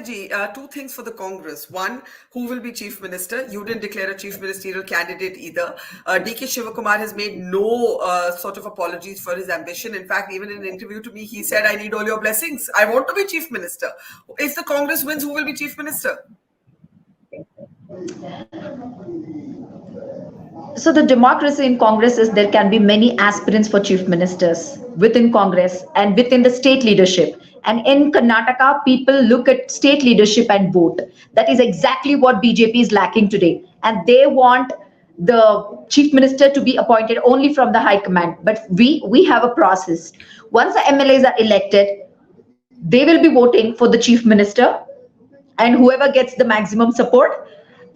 Bhavya two things for the Congress. One, who will be chief minister? You didn't declare a chief ministerial candidate either. DK Shivakumar has made no sort of apologies for his ambition. In fact, even in an interview to me, he said, I need all your blessings. I want to be chief minister. If the Congress wins, who will be chief minister? So the democracy in Congress is there can be many aspirants for chief ministers within Congress and within the state leadership. And in Karnataka, people look at state leadership and vote. That is exactly what BJP is lacking today. And they want the chief minister to be appointed only from the high command. But we have a process. Once the MLAs are elected, they will be voting for the chief minister, and whoever gets the maximum support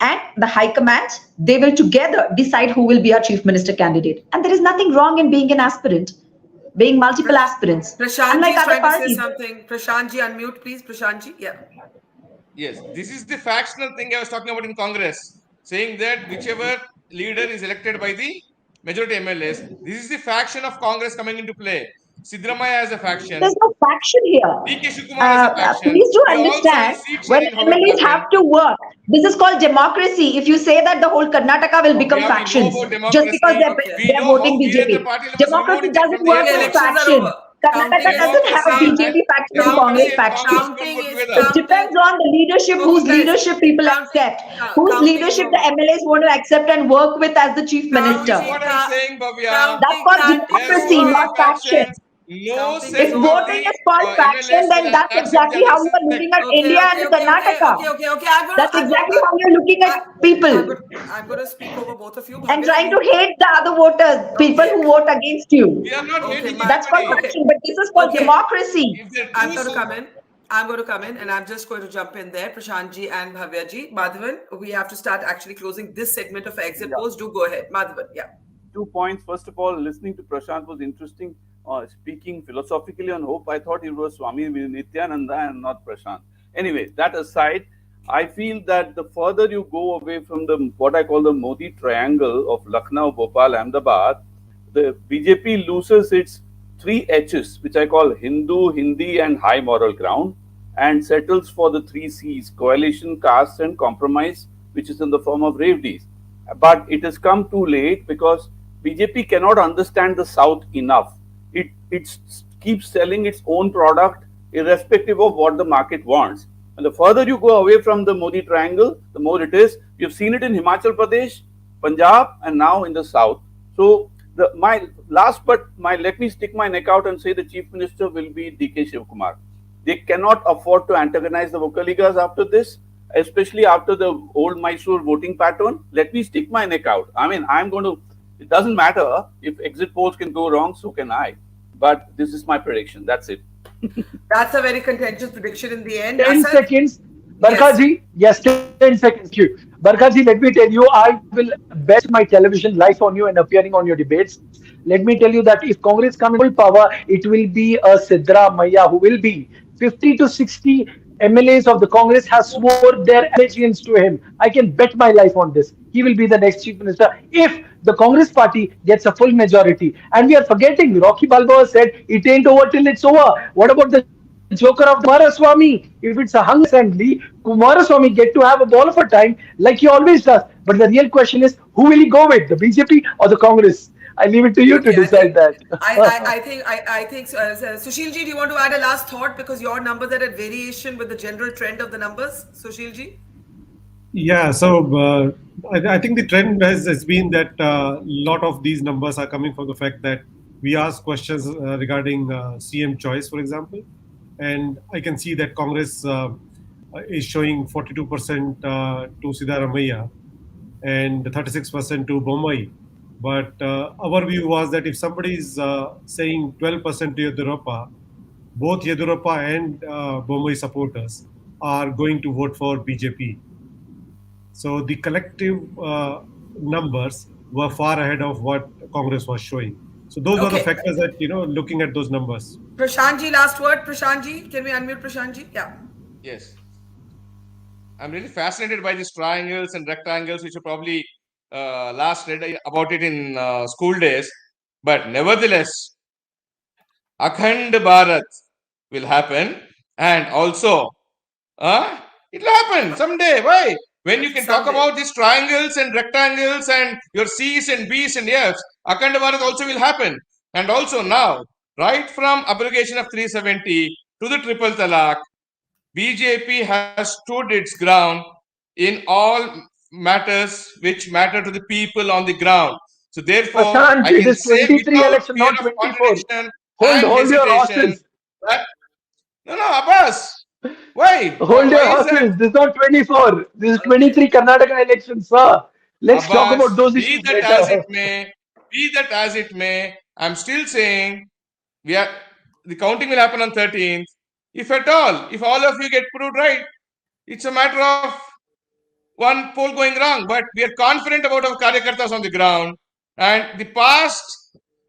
and the high command, they will together decide who will be our chief minister candidate. And there is nothing wrong in being an aspirant, being multiple aspirants, Prashantji unlike is other trying to say parties. something. Prashantji, unmute, please. Prashantji, yeah. Yes, this is the factional thing I was talking about in Congress, saying that whichever leader is elected by the majority MLAs, this is the faction of Congress coming into play. Siddaramaiah has a faction. There's no faction here. DK Shivakumar has a faction. Please do He also understand is seat when sharing, however MLAs have happened. to work. This is called democracy. If you say that the whole Karnataka will become Yeah, we know factions about just because democracy. We they're know voting how we at the BJP. party level must remove Democracy it doesn't from the work with Elections airport. are faction. over. Karnataka doesn't have a Democracy BJP faction and democracy Congress and faction. Congress don't go together. It depends on the leadership, whose Okay, guys. leadership people accept, whose leadership the MLAs want to accept and work with as the chief minister. This is what I'm saying, Bhavya. That's called There democracy, won't not be faction. factions. No Counting set If is of over. voting the is called faction, MLAs then will that's accept exactly general how you are looking at India and Karnataka. Okay. That's exactly how you're looking at people I'm going to speak over both of you. and Bhavya, trying you. to hate the other voters, people who vote against you. We are not Okay, hating That's called anybody. faction, but this is called Okay. democracy. If there are I'm two going to come in. I'm going to come in and I'm just going to jump in there. Prashantji and Bhavyaji. Madhavan, we have to start actually closing this segment of Exit Yeah. Polls. Do go ahead. Madhavan, yeah. 2 points. First of all, listening to Prashant was interesting. Speaking philosophically on hope, I thought it was Swami Nityananda and not Prashant. Anyway, that aside, I feel that the further you go away from the what I call the Modi triangle of Lucknow, Bhopal, Ahmedabad, the BJP loses its 3 H's, which I call Hindu, Hindi, and high moral ground, and settles for the 3 C's: coalition, caste, and compromise, which is in the form of Revdis. But it has come too late because BJP cannot understand the South enough. It keeps selling its own product irrespective of what the market wants. And the further you go away from the Modi triangle, the more it is. You've seen it in Himachal Pradesh, Punjab, and now in the South. So let me stick my neck out and say the chief minister will be DK Shivakumar. They cannot afford to antagonize the Vocaligas after this, especially after the old Mysore voting pattern. Let me stick my neck out. I mean, it doesn't matter if exit polls can go wrong, so can I. But this is my prediction. That's it. That's a very contentious prediction in the end. 10 Asad? seconds. Barkhaji, yes, 10 seconds. Q. Barkhaji, let me tell you, I will bet my television life on you and appearing on your debates. Let me tell you that if Congress comes in full power, it will be a Siddaramaiah who will be 50 to 60 MLAs of the Congress has sworn their allegiance to him. I can bet my life on this. He will be the next chief minister if the Congress party gets a full majority. And we are forgetting, Rocky Balboa said, it ain't over till it's over. What about the joker of Kumaraswamy? If it's a hung assembly, Kumaraswamy get to have a ball of a time like he always does. But the real question is, who will he go with, the BJP or the Congress? I leave it to you to decide that. I think Sushilji, do you want to add a last thought because your numbers are at variation with the general trend of the numbers? Sushilji? Yeah, so I think the trend has been that a lot of these numbers are coming from the fact that we ask questions regarding CM choice, for example, and I can see that Congress is showing 42% to Siddaramaiah and 36% to Bombay. But our view was that if somebody is saying 12% to Yedurappa, both Yedurappa and Bombay supporters are going to vote for BJP. So the collective numbers were far ahead of what Congress was showing. So those were the factors that, looking at those numbers. Prashantji, last word. Prashantji, can we unmute Prashantji? Yeah. Yes. I'm really fascinated by these triangles and rectangles, which are probably last read about it in school days. But nevertheless, Akhand Bharat will happen. And also, It'll happen someday. Why? When you can talk Someday. about these triangles and rectangles and your C's and B's and F's, Akhand Bharat also will happen. And also now, right from abrogation of 370 to the triple talaq, BJP has stood its ground in all matters which matter to the people on the ground. So therefore, Prashant, I it can is say 23 without election, fear not of 24. contradiction Hold, and hold your hesitation horses. that no, Abbas, why? Hold Why your is that? horses. This is not 24. This is Okay. 23 Karnataka elections, sir. Let's talk about Abbas, those be issues that as it later. may, be that as it may, I'm still saying we are the counting will happen on 13th. If at all, if all of you get proved right, it's a matter of one poll going wrong. But we are confident about our karyakartas on the ground, and the past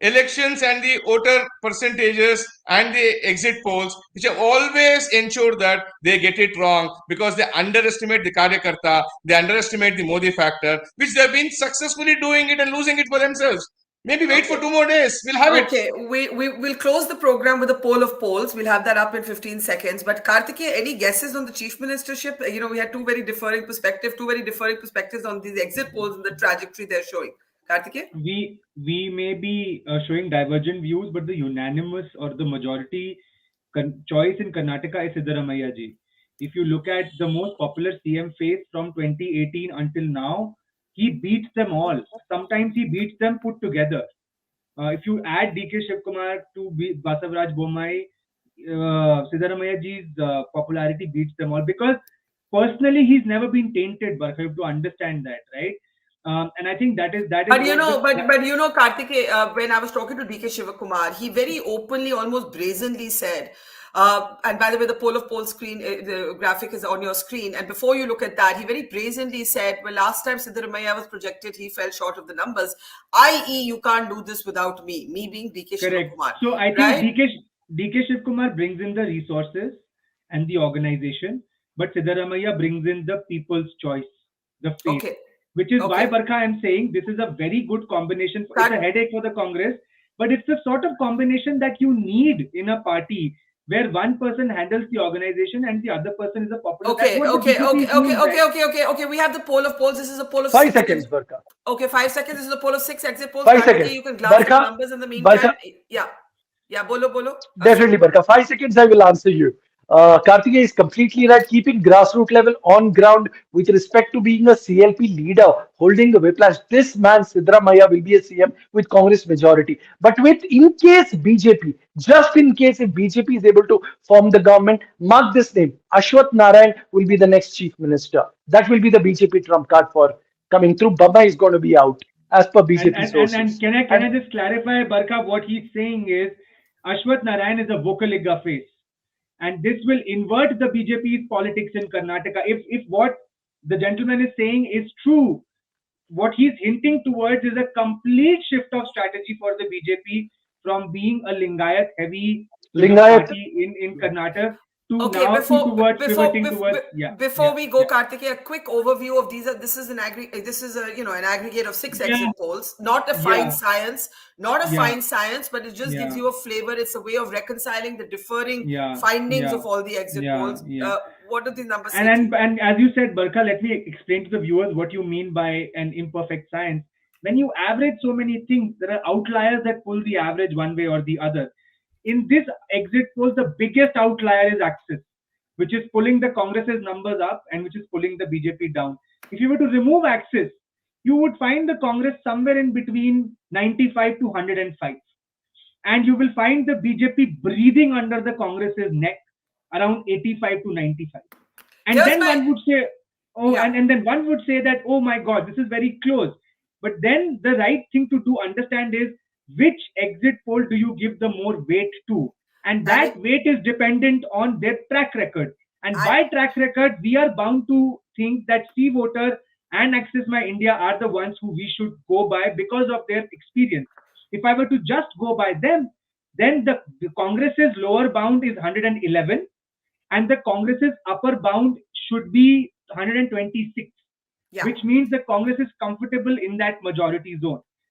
elections and the voter percentages and the exit polls, which have always ensured that they get it wrong because they underestimate the karyakarta, they underestimate the Modi factor, which they've been successfully doing it and losing it for themselves. Maybe wait for 2 more days. We'll have it. Okay, we'll close the program with a poll of polls. We'll have that up in 15 seconds. But Kartikeya, any guesses on the chief ministership? We had two very differing perspectives on these exit polls and the trajectory they're showing. Kartikeya? We may be showing divergent views, but the unanimous or the majority choice in Karnataka is Siddaramaiah ji. If you look at the most popular CM face from 2018 until now, he beats them all. Sometimes he beats them put together. If you add DK Shivakumar to Basavaraj Bommai, Siddaramaiah ji's popularity beats them all because personally he's never been tainted. But you have to understand that, right? And I think that is But Kartikeya, when I was talking to DK Shivakumar, he very openly, almost brazenly said, and by the way, the poll of poll screen, the graphic is on your screen. And before you look at that, he very brazenly said, well, last time Siddaramaiah was projected, he fell short of the numbers, i.e., you can't do this without me being DK correct. Shivakumar. So I think right? DK Shivakumar brings in the resources and the organization, but Siddaramaiah brings in the people's choice, the faith. Okay. Which is why, Okay. Barkha, I'm saying this is a very good combination. It's a headache for the Congress, but it's the sort of combination that you need in a party where one person handles the organization and the other person is a popular. Okay. We have the poll of polls. This is a poll of 5 seconds, Barkha. Okay, 5 seconds. This is a poll of 6 exit polls. 5 seconds. You can glance at the numbers in the meantime. Barkha. Yeah, bolo. Definitely, Barkha. 5 seconds, I will answer you. Kartikeya is completely right. Keeping grassroots level on ground with respect to being a CLP leader, holding the whiplash. This man, Siddaramaiah, will be a CM with Congress majority. But in case BJP, just in case if BJP is able to form the government, mark this name. Ashwath Narayan will be the next chief minister. That will be the BJP trump card for coming through. Baba is going to be out as per BJP sources. And can I just clarify, Barkha, what he's saying is Ashwath Narayan is a Vocaliga face. And this will invert the BJP's politics in Karnataka. If what the gentleman is saying is true, what he's hinting towards is a complete shift of strategy for the BJP from being a Lingayat heavy party in Karnataka to pivoting towards. Before we go, Kartikeya, a quick overview of these. This is an aggregate of 6 exit polls, not a fine science, but it just gives you a flavor. It's a way of reconciling the differing findings of all the exit polls. What do these numbers say? And as you said, Barkha, let me explain to the viewers what you mean by an imperfect science. When you average so many things, there are outliers that pull the average one way or the other. In this exit poll, the biggest outlier is Axis, which is pulling the Congress's numbers up and which is pulling the BJP down. If you were to remove Axis, you would find the Congress somewhere in between 95 to 105. And you will find the BJP breathing under the Congress's neck around 85 to 95. And then one would say, and then one would say that, oh my God, this is very close. But then the right thing to understand is which exit poll do you give the more weight to? And that weight is dependent on their track record. And by track record, we are bound to think that C Voter and Access My India are the ones who we should go by because of their experience. If I were to just go by them, then the Congress's lower bound is 111 and the Congress's upper bound should be 126, which means the Congress is comfortable in that majority zone.